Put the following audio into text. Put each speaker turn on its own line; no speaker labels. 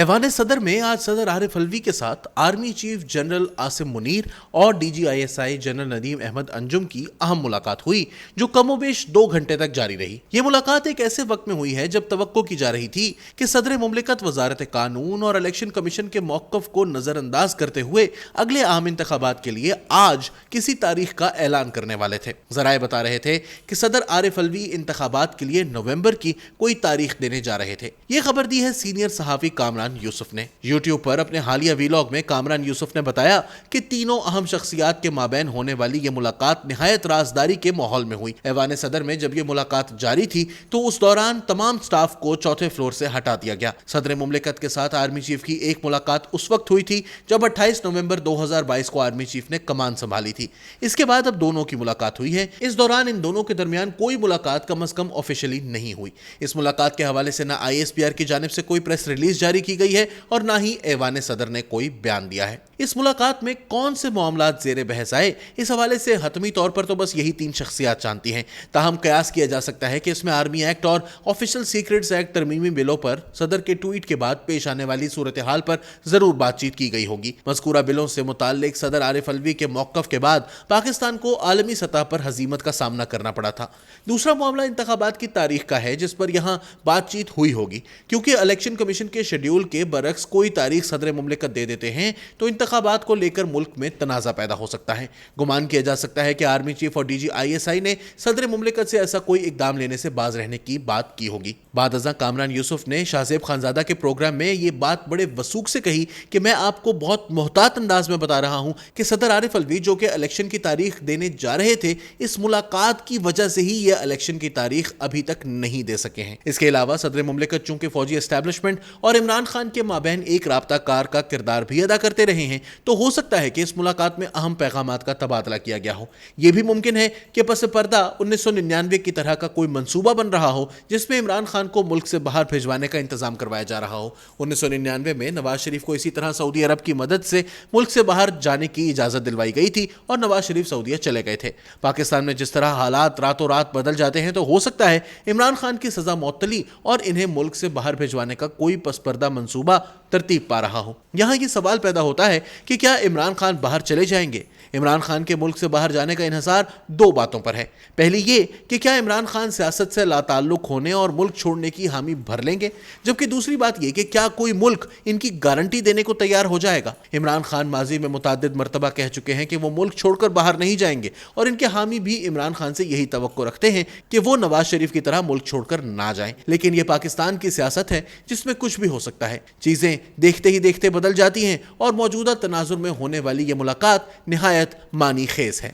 ایوان صدر میں آج صدر عارف الوی کے ساتھ army chief general Asim Munir اور D G I S I general Nadeem Ahmed Anjum کی اہم ملاقات ہوئی جو کم و بیش 2 گھنٹے تک جاری رہی۔ یہ ملاقات ایک ایسے وقت میں ہوئی ہے جب توقع کی جا رہی تھی کہ صدر مملکت وزارت قانون اور الیکشن کمیشن کے موقف کو نظر انداز کرتے ہوئے اگلے عام انتخابات کے لیے آج کسی تاریخ کا اعلان کرنے والے تھے۔ ذرائع بتا رہے تھے کہ صدر عارف الوی انتخابات کے لیے نومبر کی کوئی تاریخ دینے جا رہے تھے۔ یہ خبر دی ہے سینئر صحافی کامران یوسف نے۔ یوٹیوب پر اپنے حالیہ ویلاگ میں کامران یوسف نے بتایا کہ تینوں اہم شخصیات کے مابین ہونے والی یہ ملاقات نہایت رازداری کے ماحول میں ہوئی۔ ایوان صدر میں جب یہ ملاقات جاری تھی تو اس دوران تمام سٹاف کو چوتھے فلور سے ہٹا دیا گیا۔ صدر مملکت کے ساتھ آرمی چیف کی ایک ملاقات اس وقت ہوئی تھی جب 28 نومبر 2022 کو آرمی چیف نے کمان سنبھالی تھی۔ اس کے بعد اب دونوں کی ملاقات ہوئی ہے۔ اس دوران ان دونوں کے درمیان کوئی ملاقات کم از کم آفیشلی نہیں ہوئی۔ اس ملاقات کے حوالے سے نہ آئی ایس پی آر کی جانب سے کوئی پریس ریلیز جاری کی گئی ہے اور نہ ہی ایوان صدر نے کوئی بیان دیا ہے۔ اس ملاقات میں کون سے معاملات زیر بحث آئے، اس حوالے سے حتمی طور پر تو بس یہی 3 شخصیات جانتی ہیں۔ تاہم قیاس کیا جا سکتا ہے کہ اس میں آرمی ایکٹ اور آفیشل سیکرٹس ایکٹ ترمیمی بلوں پر صدر کے ٹویٹ کے بعد پیش آنے والی صورتحال پر ضرور بات چیت کی گئی ہوگی۔ مذکورہ بلوں سے متعلق صدر عارف الوی کے موقف کے بعد پاکستان کو عالمی سطح پر ہزیمت کا سامنا کرنا پڑا تھا۔ دوسرا معاملہ انتخابات کی تاریخ کا ہے جس پر یہاں بات چیت ہوئی ہوگی، کیونکہ الیکشن کمیشن کے شیڈیول کے برعکس کوئی تاریخ صدر مملکت دے دیتے ہیں تو انتخابات کو لے کر ملک میں تنازع پیدا ہو سکتا ہے۔ گمان کیا جا سکتا ہے کہ آرمی چیف اور D G I S I نے صدر مملکت سے ایسا کوئی اقدام لینے سے باز رہنے کی بات کی ہوگی۔ بعد ازاں کامران یوسف نے شاہ زیب خانزادہ کے پروگرام میں یہ بات بڑے وثوق سے کہی کہ میں آپ کو بہت محتاط انداز میں بتا رہا ہوں کہ صدر عارف الوی جو کہ الیکشن کی تاریخ دینے جا رہے تھے، اس ملاقات کی وجہ سے ہی یہ الیکشن کی تاریخ ابھی تک نہیں دے سکے ہیں۔ اس کے علاوہ صدر مملکت چونکہ فوجی اسٹیبلشمنٹ اور عمران خان کے مابین ایک رابطہ کار کا کردار بھی ادا کرتے رہے ہیں، تو ہو سکتا ہے کہ اس ملاقات میں اہم پیغامات کا تبادلہ کیا گیا ہو۔ یہ بھی ممکن ہے کہ پس پردہ 1999 کی طرح کا کوئی منصوبہ بن رہا ہو جس میں عمران خان کو ملک سے باہر بھیجوانے کا انتظام کروایا جا رہا ہو۔ 1999 میں نواز شریف کو اسی طرح سعودی عرب کی مدد سے ملک سے باہر جانے کی اجازت دلوائی گئی تھی اور نواز شریف سعودیہ چلے گئے تھے۔ پاکستان میں جس طرح حالات راتوں رات بدل جاتے ہیں تو ہو سکتا ہے عمران خان کی سزا معطلی اور انہیں ملک سے باہر بھیجوانے کا کوئی پس پردہ منصوبہ ترتیب پا رہا ہو۔ یہاں یہ سوال پیدا ہوتا ہے کہ کیا عمران خان باہر چلے جائیں گے؟ عمران خان کے ملک سے باہر جانے کا انحصار 2 باتوں پر ہے۔ پہلی یہ کہ کیا عمران خان سیاست سے لا تعلق ہونے اور ملک چھوڑنے کی حامی بھر لیں گے، جبکہ دوسری بات یہ کہ کیا کوئی ملک ان کی گارنٹی دینے کو تیار ہو جائے گا۔ عمران خان ماضی میں متعدد مرتبہ کہہ چکے ہیں کہ وہ ملک چھوڑ کر باہر نہیں جائیں گے اور ان کے حامی بھی عمران خان سے یہی توقع رکھتے ہیں کہ وہ نواز شریف کی طرح ملک چھوڑ کر نہ جائیں۔ لیکن یہ پاکستان کی سیاست ہے جس میں کچھ بھی ہو سکتا ہے۔ چیزیں دیکھتے ہی دیکھتے بدل جاتی ہیں اور موجودہ تناظر میں ہونے والی یہ ملاقات نہایت معنی خیز ہے۔